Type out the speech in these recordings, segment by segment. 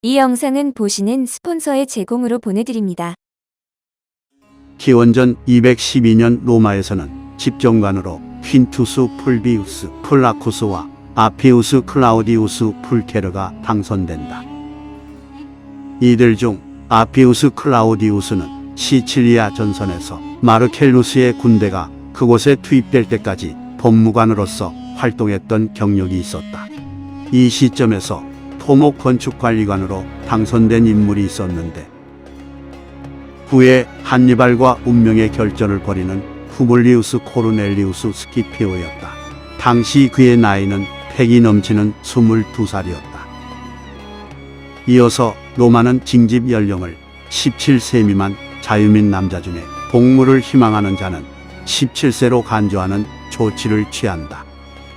이 영상은 보시는 스폰서의 제공으로 보내드립니다. 기원전 212년 로마에서는 집정관으로 퀸투스 풀비우스 플라쿠스와 아피우스 클라우디우스 풀케르가 당선된다. 이들 중 아피우스 클라우디우스는 시칠리아 전선에서 마르켈루스의 군대가 그곳에 투입될 때까지 법무관으로서 활동했던 경력이 있었다. 이 시점에서 토목 건축관리관으로 당선된 인물이 있었는데 후에 한니발과 운명의 결전을 벌이는 푸블리우스 코르넬리우스 스키피오였다. 당시 그의 나이는 패기 넘치는 22살이었다. 이어서 로마는 징집 연령을 17세 미만 자유민 남자 중에 복무를 희망하는 자는 17세로 간주하는 조치를 취한다.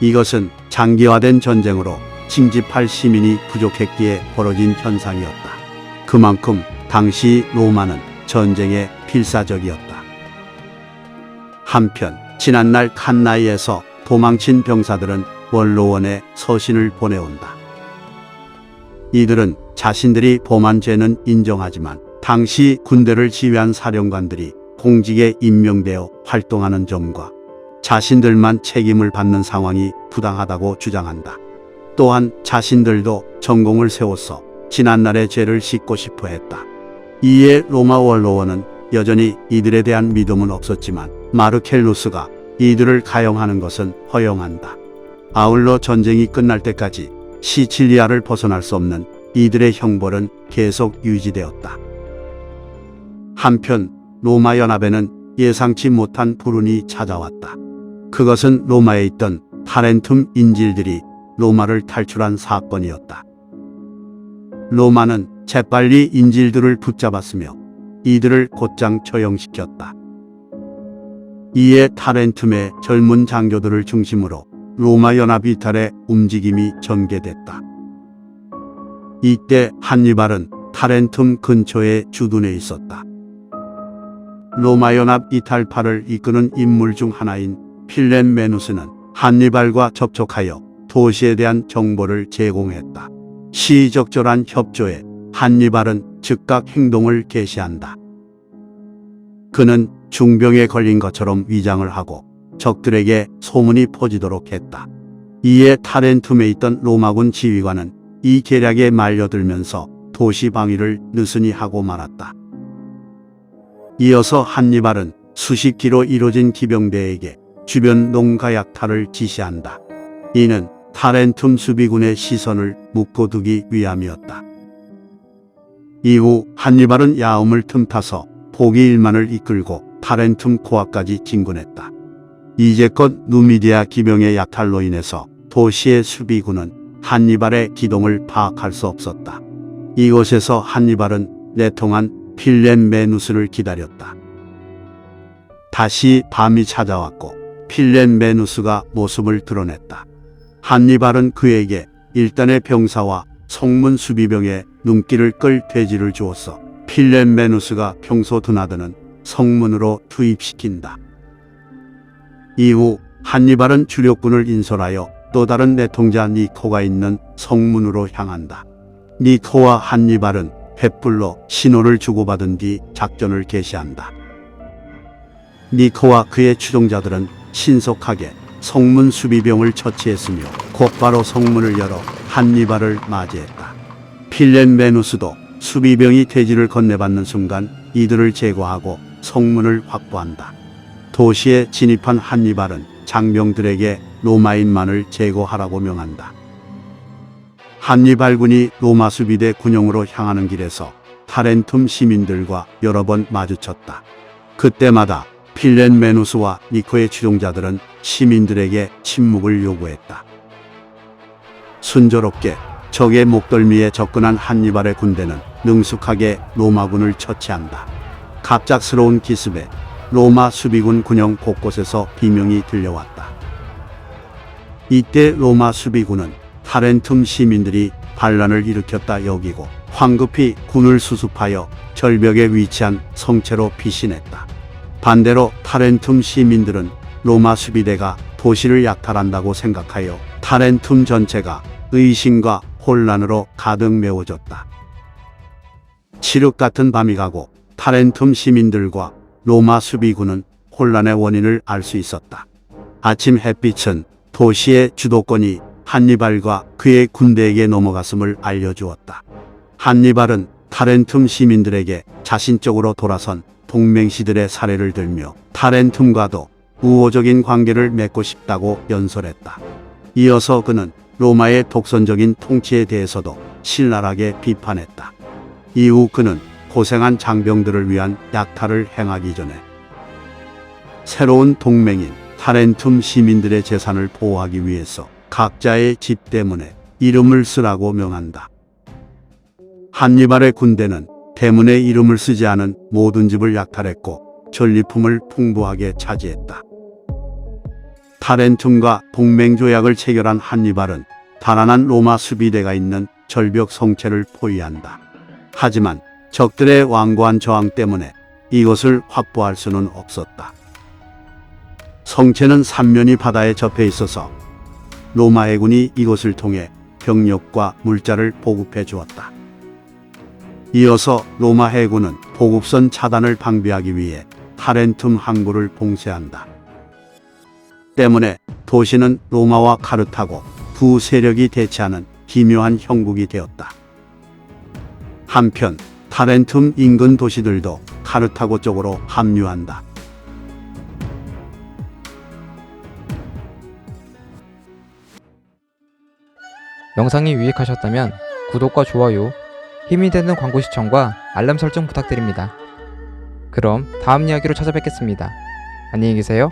이것은 장기화된 전쟁으로 징집할 시민이 부족했기에 벌어진 현상이었다. 그만큼 당시 로마는 전쟁에 필사적이었다. 한편 지난날 칸나이에서 도망친 병사들은 원로원에 서신을 보내온다. 이들은 자신들이 범한 죄는 인정하지만 당시 군대를 지휘한 사령관들이 공직에 임명되어 활동하는 점과 자신들만 책임을 받는 상황이 부당하다고 주장한다. 또한 자신들도 전공을 세워서 지난날의 죄를 씻고 싶어 했다. 이에 로마 원로원은 여전히 이들에 대한 믿음은 없었지만 마르켈루스가 이들을 가용하는 것은 허용한다. 아울러 전쟁이 끝날 때까지 시칠리아를 벗어날 수 없는 이들의 형벌은 계속 유지되었다. 한편 로마 연합에는 예상치 못한 불운이 찾아왔다. 그것은 로마에 있던 타렌툼 인질들이 로마를 탈출한 사건이었다. 로마는 재빨리 인질들을 붙잡았으며 이들을 곧장 처형시켰다. 이에 타렌툼의 젊은 장교들을 중심으로 로마 연합 이탈의 움직임이 전개됐다. 이때 한니발은 타렌툼 근처의 주둔에 있었다. 로마 연합 이탈파를 이끄는 인물 중 하나인 필렌메누스는 한니발과 접촉하여 도시에 대한 정보를 제공했다. 시적절한 협조에 한니발은 즉각 행동을 개시한다. 그는 중병에 걸린 것처럼 위장을 하고 적들에게 소문이 퍼지도록 했다. 이에 타렌툼에 있던 로마군 지휘관은 이 계략에 말려들면서 도시 방위를 느슨히 하고 말았다. 이어서 한니발은 수십 기로 이뤄진 기병대에게 주변 농가 약탈을 지시한다. 이는 타렌툼 수비군의 시선을 묶어두기 위함이었다. 이후 한니발은 야움을 틈타서 포기 1만을 이끌고 타렌툼 코앞까지 진군했다. 이제껏 누미디아 기병의 약탈로 인해서 도시의 수비군은 한니발의 기동을 파악할 수 없었다. 이곳에서 한니발은 내통한 필렌메누스를 기다렸다. 다시 밤이 찾아왔고 필렌메누스가 모습을 드러냈다. 한니발은 그에게 일단의 병사와 성문 수비병의 눈길을 끌 돼지를 주었어 필렌메누스가 평소 드나드는 성문으로 투입시킨다. 이후 한니발은 주력군을 인솔하여 또 다른 내통자 니코가 있는 성문으로 향한다. 니코와 한니발은 횃불로 신호를 주고받은 뒤 작전을 개시한다. 니코와 그의 추종자들은 신속하게 성문 수비병을 처치했으며 곧바로 성문을 열어 한니발을 맞이했다. 필렌메누스도 수비병이 돼지를 건네받는 순간 이들을 제거하고 성문을 확보한다. 도시에 진입한 한니발은 장병들에게 로마인만을 제거하라고 명한다. 한니발군이 로마 수비대 군용으로 향하는 길에서 타렌툼 시민들과 여러 번 마주쳤다. 그때마다 필렌메누스와 니코의 추종자들은 시민들에게 침묵을 요구했다. 순조롭게 적의 목덜미에 접근한 한니발의 군대는 능숙하게 로마군을 처치한다. 갑작스러운 기습에 로마 수비군 군영 곳곳에서 비명이 들려왔다. 이때 로마 수비군은 타렌툼 시민들이 반란을 일으켰다 여기고 황급히 군을 수습하여 절벽에 위치한 성체로 피신했다. 반대로 타렌툼 시민들은 로마 수비대가 도시를 약탈한다고 생각하여 타렌툼 전체가 의심과 혼란으로 가득 메워졌다. 칠흑 같은 밤이 가고 타렌툼 시민들과 로마 수비군은 혼란의 원인을 알 수 있었다. 아침 햇빛은 도시의 주도권이 한니발과 그의 군대에게 넘어갔음을 알려주었다. 한니발은 타렌툼 시민들에게 자신 쪽으로 돌아선 동맹시들의 사례를 들며 타렌툼과도 우호적인 관계를 맺고 싶다고 연설했다. 이어서 그는 로마의 독선적인 통치에 대해서도 신랄하게 비판했다. 이후 그는 고생한 장병들을 위한 약탈을 행하기 전에 새로운 동맹인 타렌툼 시민들의 재산을 보호하기 위해서 각자의 집 때문에 이름을 쓰라고 명한다. 한니발의 군대는 대문에 이름을 쓰지 않은 모든 집을 약탈했고 전리품을 풍부하게 차지했다. 타렌툼과 동맹조약을 체결한 한니발은 단란한 로마 수비대가 있는 절벽 성체를 포위한다. 하지만 적들의 완고한 저항 때문에 이것을 확보할 수는 없었다. 성체는 삼면이 바다에 접해 있어서 로마 해군이 이곳을 통해 병력과 물자를 보급해 주었다. 이어서 로마 해군은 보급선 차단을 방비하기 위해 타렌툼 항구를 봉쇄한다. 때문에 도시는 로마와 카르타고 두 세력이 대치하는 기묘한 형국이 되었다. 한편 타렌툼 인근 도시들도 카르타고 쪽으로 합류한다. 영상이 유익하셨다면 구독과 좋아요, 힘이 되는 광고 시청과 알람 설정 부탁드립니다. 그럼 다음 이야기로 찾아뵙겠습니다. 안녕히 계세요.